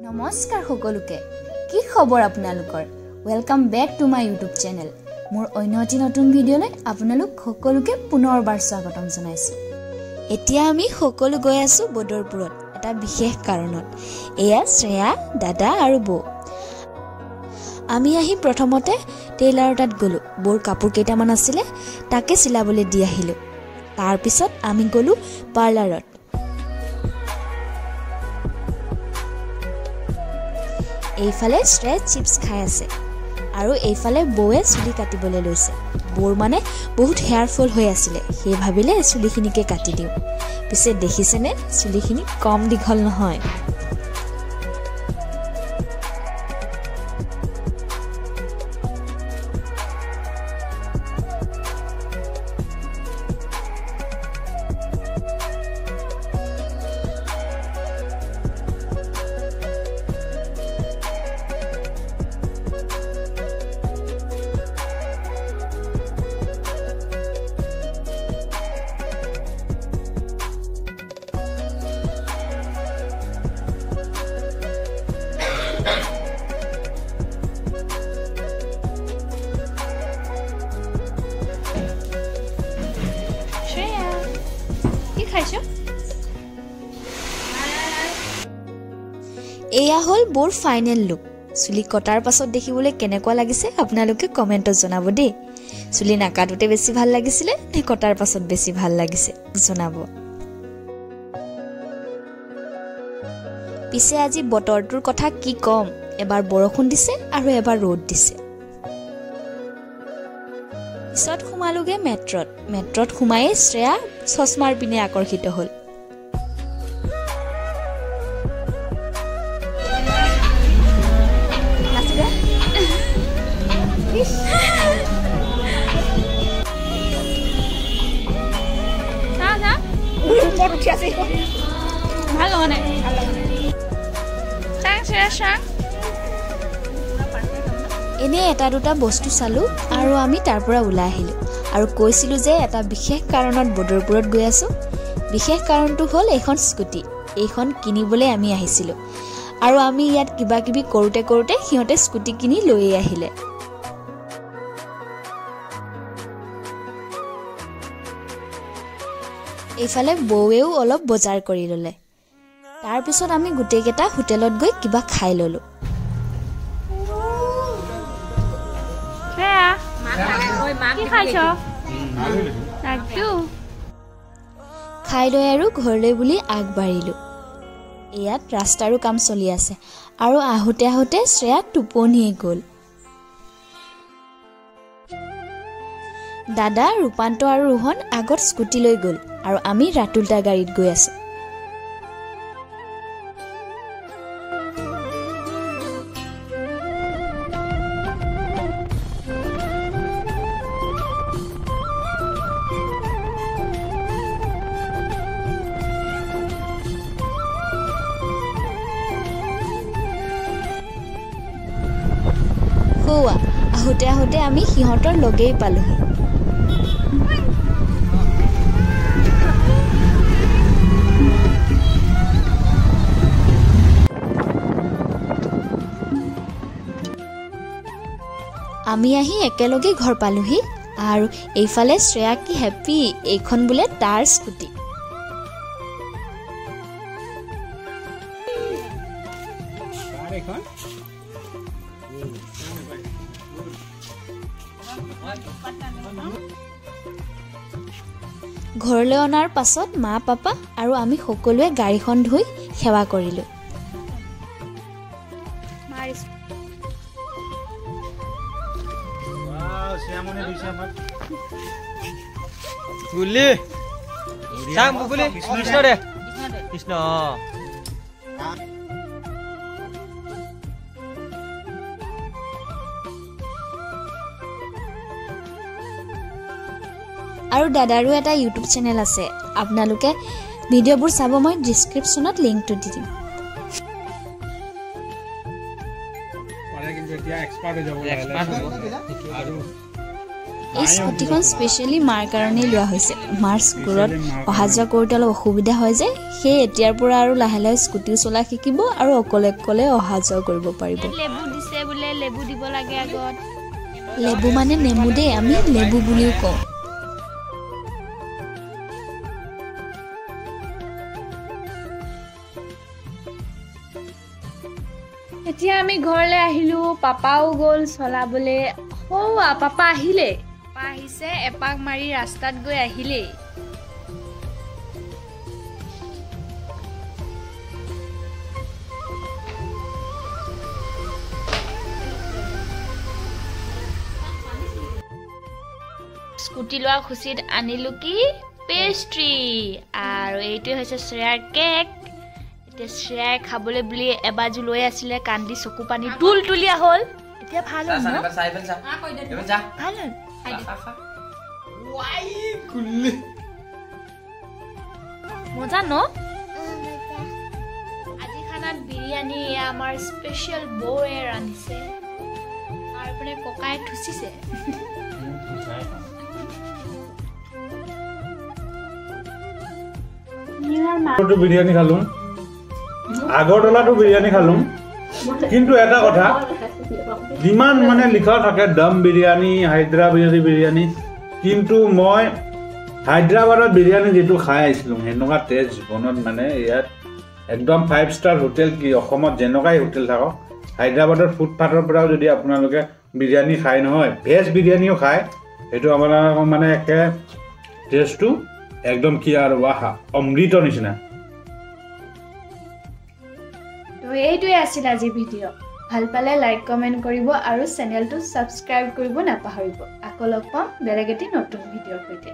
নমস্কাৰ সকলোকে কি খবৰ আপোনালোকৰ welcome back to my YouTube channel মোৰ অন্য এটি নতুন ভিডিঅ'লৈ আপোনালোক সকলোকে পুনৰবাৰ স্বাগতম জনাইছো এতিয়া আমি সকলো গৈ আছো বদৰপুৰত এটা বিশেষ কাৰণত এয়া শ্ৰেয়া দাদা আৰু বৌ আমি আহি প্ৰথমতে টেইলাৰৰ তাত গলো বৰ কাপোৰ কেইটামান আছিল তাকে চিলাবলৈ দি আহিলো তাৰ পিছত আমি গলো পাৰ্লাৰত এইফালে শ্ৰেয়া চিপছ খাই আছে আৰু এইফালে বৌয়ে চুলি কাটিবলৈ লৈছে বৰ মানে বহুত হেয়াৰ ফল হৈ আছিল সেই ভাবিলে চুলিখিনিকে কাটি দিও পিছে দেখিছেনে চুলিখিনি কম দীঘল নহয় এয়া হল বৰ ফাইনেল লুক চুলি কটাৰ পাছত দেখিবলৈ কেনেকুৱা লাগিছে আপোনালোকে কমেন্টত জনাব দেই চুলি নাকাটোতে বেছি ভাল লাগিছিল নে কটাৰ পাছত বেছি ভাল লাগিছে জনাব পিছে আজি বতৰটোৰ কথা কি কম এবাৰ বৰষুণ দিছে আৰু এবাৰ ৰ'দ দিছে পিছত সোমালোগে মেট্ৰত সোমাই শ্ৰেয়া চশমাৰ পিনে আকৰ্ষিত হল এনে এটা দুটা বস্তু চালো আৰু আমি তাৰ পৰা ওলাই আহিলো আৰু কৈছিলো যে এটা বিশেষ কাৰণত বদৰপুৰত গৈ আছো বিশেষ কাৰণটো হ'ল এখন স্কুটি এইখন কিনিবলৈ আমি আহিছিলো আৰু আমি ইয়াত কিবা কিবি কৰোতে সিহঁতে স্কুটি কিনি লৈ আহিলে এইফালে বৌৱেও অলপ বজাৰ কৰি ললে তাৰ পিছত আমি গুটেইকেইটা হোটেলত গৈ কিবা খাই ললো খাই লৈ আৰু ঘৰলৈ বুলি আগবাঢ়িলো ইয়াত ৰাস্তাৰো কাম চলি আছে আৰু আহোতে শ্ৰেয়া টোপনিয়ে গ'ল দাদা ৰূপান্ত আৰু ৰোহন আগত স্কুটি লৈ গ'ল আৰু আমি ৰাতুলটা গাড়ীত গৈ আছো আহোতে আমি সিহঁতৰ লগেই পালোহি আমি আহি একেলগে ঘৰ পালোহি আৰু এইফালে শ্ৰেয়া কি হেপি এইখন বোলে তাৰ স্কুটি ঘৰলৈ অনাৰ পাছত মা পাপা আৰু আমি সকলোৱে গাড়ীখন ধুই সেৱা কৰিলো কৃষ্ণ আৰু দাদাৰো এটা ইউটিউব চেনেল আছে আপোনালোকে ভিডিঅ'বোৰ চাব মই ডেসক্ৰিপচনত লিংকটো দি দিম এই স্কুটিখন স্পেচিয়েলি মাৰ কাৰণেই লোৱা হৈছে মাৰ স্কুলত অহা যোৱা কৰোঁতে অলপ অসুবিধা হয় যে সেই এতিয়াৰ পৰা আৰু লাহে লাহে স্কুটিও চলা শিকিব আৰু অকলে অকলে অহা যোৱা কৰিব পাৰিব লেবু দিছে বোলে লেবু দিব লাগে আগত লেবু মানে নেমু দেই আমি লেবু বুলিও কওঁ এতিয়া আমি ঘৰলৈ আহিলো পাপাও গ'ল চলাবলে পাপা আহিলে পাপা আহিছে এপাক মাৰি ৰাস্তাত গৈ আহিলে স্কুটি লোৱা খুচিত আনিলো কি পেষ্ট্ৰি আৰু এইটোৱে হৈছে শ্ৰেয়াৰ কেক এতিয়া শ্ৰেয়াই খাবলৈ বুলি এবাজু লৈ আছিলে কান্দি চকু পানী তুলিয়া হ'ল এতিয়া ভাল হ'ল ন ভাল হ'ল মজা ন আজি খানাত বিৰিয়ানী আমাৰ স্পেচিয়েল বৌয়ে ৰান্ধিছে আৰু মানে ককাই থুচিছে বিৰিয়ানী খালো আগৰতলাটো বিৰিয়ানী খালো কিন্তু এটা কথা যিমান মানে লিখা থাকে দম বিৰিয়ানী হায়দৰাবাদী বিৰিয়ানী কিন্তু মই হায়দৰাবাদত বিৰিয়ানী যেটো খাই আইছিলো হেনকা টেষ্ট জীৱনত মানে ইয়াত একদম 5 ষ্টাৰ হোটেল কি অসমত যেনকাই হোটেল থাকক হায়দৰাবাদৰ ফুটপাথৰ পৰাও যদি আপোনালোকে বিৰিয়ানী খাই নহয় ভেজ বিৰিয়ানীও খায় এটো আমাৰ মানে একে টেষ্টটো একদম কি আৰু ওয়াহা অমৃত নিচিনা তো এইটোৱে আছিল আজি ভিডিঅ' ভাল পালে লাইক কমেন্ট কৰিব আৰু চেনেলটো সাবস্ক্ৰাইব কৰিব নাপাহৰিব আকৌ লগ পাম বেলেগ এটি নতুন ভিডিঅ'ৰ সৈতে